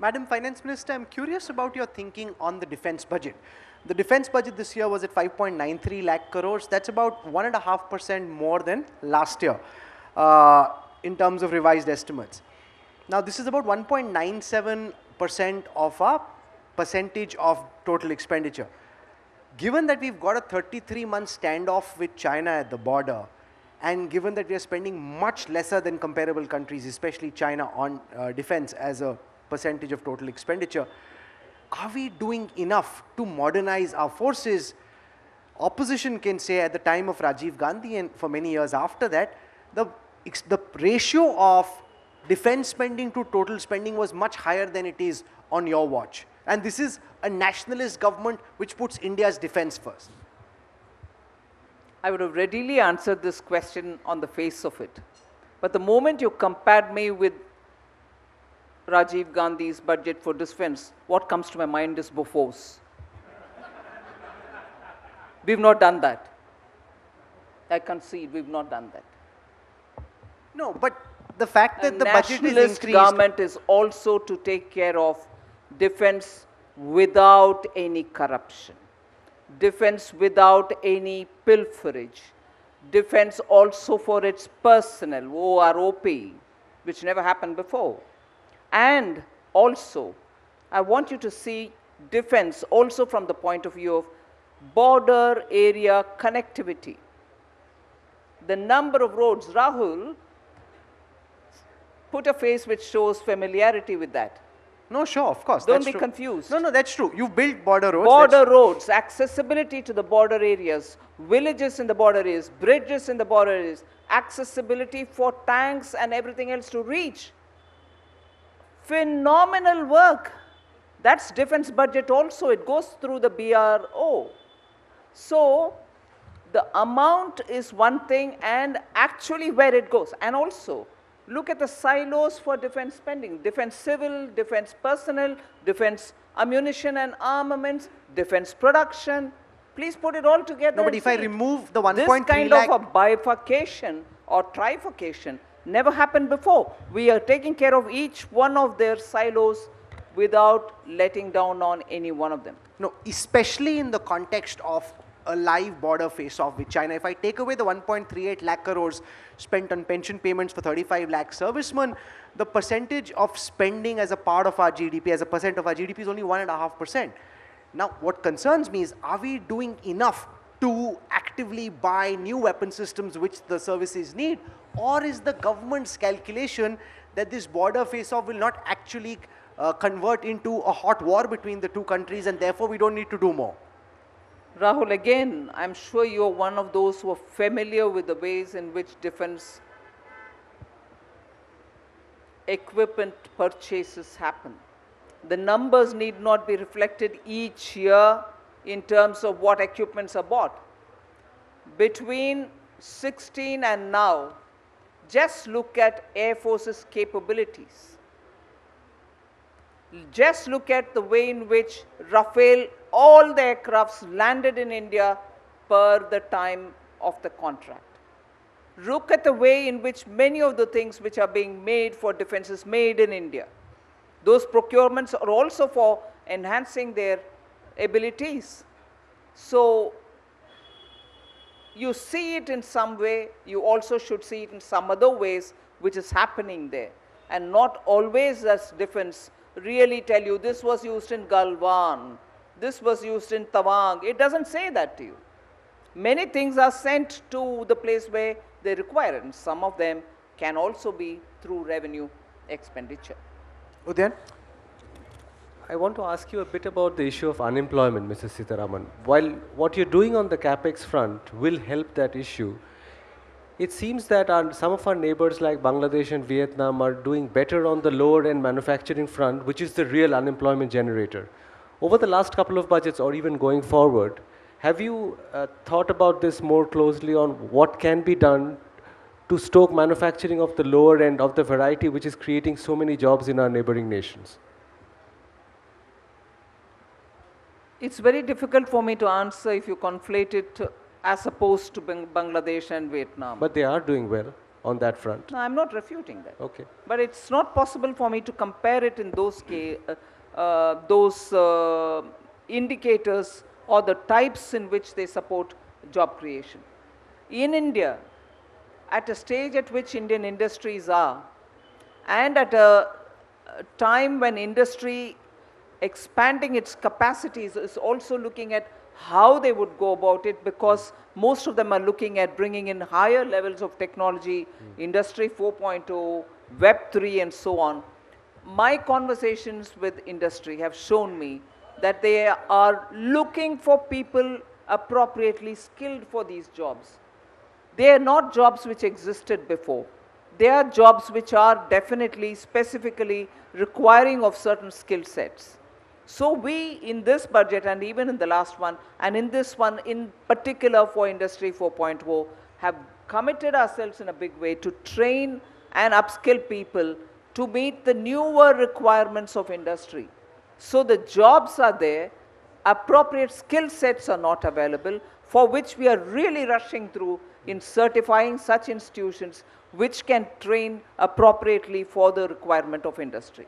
Madam Finance Minister, I'm curious about your thinking on the defense budget. The defense budget this year was at 5.93 lakh crores. That's about 1.5% more than last year in terms of revised estimates. Now, this is about 1.97% of our percentage of total expenditure. Given that we've got a 33-month standoff with China at the border, and given that we are spending much lesser than comparable countries, especially China, on defense as a percentage of total expenditure, are we doing enough to modernize our forces? Opposition can say at the time of Rajiv Gandhi and for many years after that, the ratio of defense spending to total spending was much higher than it is on your watch. And this is a nationalist government which puts India's defense first. I would have readily answered this question on the face of it. But the moment you compared me with Rajiv Gandhi's budget for defense, what comes to my mind is Bofors. We've not done that. I concede we've not done that. No, but the fact that the budget is nationalist increased... government is also to take care of defense without any corruption, defense without any pilferage, defense also for its personnel, OROP, which never happened before. And also, I want you to see defense also from the point of view of border area connectivity. The number of roads, Rahul, put a face which shows familiarity with that. No, sure, of course. Don't be confused. No, that's true. You built border roads. Border roads, accessibility to the border areas, villages in the border areas, bridges in the border areas, accessibility for tanks and everything else to reach. Phenomenal work. That's defense budget also. It goes through the BRO. So, the amount is one thing and actually where it goes. And also, look at the silos for defense spending. Defense civil, defense personnel, defense ammunition and armaments, defense production. Please put it all together. No, but if I remove the 1.3 lakh... This kind of a bifurcation or trifurcation never happened before. We are taking care of each one of their silos without letting down on any one of them. No, especially in the context of a live border face-off with China. If I take away the 1.38 lakh crores spent on pension payments for 35 lakh servicemen, the percentage of spending as a part of our GDP, as a percent of our GDP is only 1.5%. Now, what concerns me is, are we doing enough to actively buy new weapon systems which the services need? Or is the government's calculation that this border face-off will not actually convert into a hot war between the two countries and therefore we don't need to do more? Rahul, again, I'm sure you're one of those who are familiar with the ways in which defense equipment purchases happen. The numbers need not be reflected each year in terms of what equipments are bought. Between 16 and now, just look at Air Force's capabilities. Just look at the way in which Rafale, all the aircrafts landed in India per the time of the contract. Look at the way in which many of the things which are being made for defense is made in India. Those procurements are also for enhancing their abilities. So, you see it in some way, you also should see it in some other ways which is happening there. And not always as defense really tell you this was used in Galwan, this was used in Tawang. It doesn't say that to you. Many things are sent to the place where they require it, and some of them can also be through revenue expenditure. Udyan? I want to ask you a bit about the issue of unemployment, Mr. Sitharaman. While what you're doing on the capex front will help that issue, it seems that some of our neighbors like Bangladesh and Vietnam are doing better on the lower end manufacturing front, which is the real unemployment generator. Over the last couple of budgets or even going forward, have you thought about this more closely on what can be done to stoke manufacturing of the lower end of the variety which is creating so many jobs in our neighboring nations? It's very difficult for me to answer if you conflate it as opposed to Bangladesh and Vietnam. But they are doing well. on that front? No, I'm not refuting that. Okay. But it's not possible for me to compare it in those indicators or the types in which they support job creation. In India, at a stage at which Indian industries are, and at a time when industry expanding its capacities is also looking at how they would go about it, because most of them are looking at bringing in higher levels of technology, Industry 4.0, Web 3 and so on. My conversations with industry have shown me that they are looking for people appropriately skilled for these jobs. They are not jobs which existed before. They are jobs which are definitely, specifically requiring of certain skill sets. So we, in this budget and even in the last one, and in this one in particular for Industry 4.0, have committed ourselves in a big way to train and upskill people to meet the newer requirements of industry. So the jobs are there, appropriate skill sets are not available, for which we are really rushing through in certifying such institutions which can train appropriately for the requirement of industry.